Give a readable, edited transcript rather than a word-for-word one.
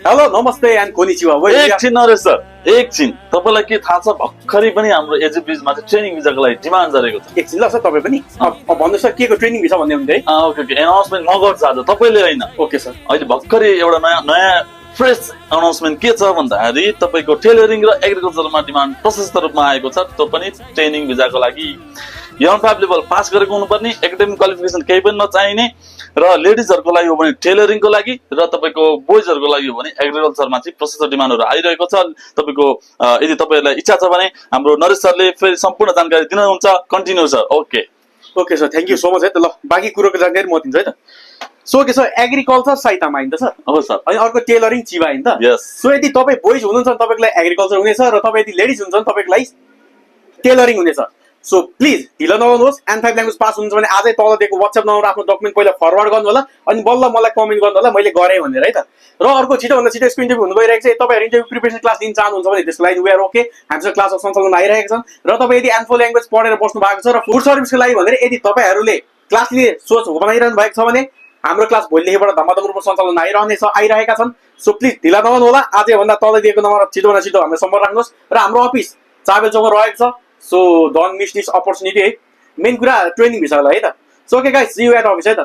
Hello नमस्ते and konnichiwa एकछिन Naresh sir, एकछिन। तपाईँलाई के थाहा छ, भर्खरै पनि हाम्रो एजिबिजमा चाहिँ ट्रेनिङ भिजाको लागि डिमान्ड गरेको छ। एकछिन ल सर, तपाईँ पनि भन्नुहोस् सर, के को ट्रेनिङ भिसा भन्ने हुन्थ्यो है? ओके ओके, एनाउन्समेन्ट म गर्छु आज, तपाईँले होइन। Okay sir. अहिले भर्खरै एउटा नयाँ फ्रेस अनाउन्समेन्ट के छ भन्दाखेरि तपाईँको टेलरिङ र एग्रिकल्चरमा डिमान्ड प्रशस्त रूपमा आएको छ, त्यो पनि ट्रेनिङ भिजाको लागि। यङ 5 लेभल पास गरेको हुनुपर्ने, एकाडेमिक क्वालिफिकेसन केही पनि नचाहिने, र लेडिजहरूको लागि हो भने टेलरिङको लागि, र तपाईँको बोइजहरूको लागि हो भने एग्रिकल्चरमा चाहिँ प्रशस्त डिमान्डहरू आइरहेको छ। तपाईँको यदि तपाईँहरूलाई इच्छा छ भने हाम्रो नरेश सरले फेरि सम्पूर्ण जानकारी दिनुहुन्छ। Continue sir. Okay okay sir, thank you so much है त। ल बाँकी कुरोको जानकारी म दिन्छु है त। सो के सर, एग्रिकल्चर साइतामा आइन त सर? हो सर। अनि अर्को टेलरिङ चिबा आइन त? यस। सो यदि तपाईँ बोइज हुनुहुन्छ भने तपाईँको लागि एग्रिकल्चर हुनेछ, र तपाईँ यदि लेडिज हुनुहुन्छ भने तपाईँको लागि टेलरिङ हुनेछ। सो प्लिज ढिलो नगर्नुहोस्। N5 ल्याङ्ग्वेज पास हुनुहुन्छ भने आजै तल दिएको WhatsApp नम्बर आफ्नो डकुमेन्ट पहिला फरवर्ड गर्नु होला, अनि बल्ल मलाई कमेन्ट गर्नु होला मैले गरेँ भनेर है त। र अर्को छिटोभन्दा छिटो यसको इन्टरभ्यू हुनु गइरहेको छ। तपाईँहरू इन्टरभ्यू प्रिपरेसन क्लास लिन चाहनुहुन्छ भने त्यसको लागि वी आर ओके, हामीसँग क्लासको सञ्चालन आइरहेको छन्। र तपाईँ यदि N4 ल्याङ्ग्वेज पढेर बस्नु भएको छ र फुड सर्भिसको लागि भनेर यदि तपाईँहरूले क्लास लिने सोच बनाइरहनु भएको छ भने हाम्रो क्लास भोलिदेखिबाट धमाधम रूपमा सञ्चालन आइरहेका छन्। सो प्लिज ढिला नगर्नु होला। आजै भन्दा तल दिएको नम्बर छिटोभन्दा छिटो हामीलाई सम्पर्क राख्नुहोस्। र हाम्रो अफिस चाबेल चौकमा रहेको छ। So don't miss this opportunity है। मेन कुरा ट्रेनिङ भिसाको लागि है त। So okay guys, see you at office है त।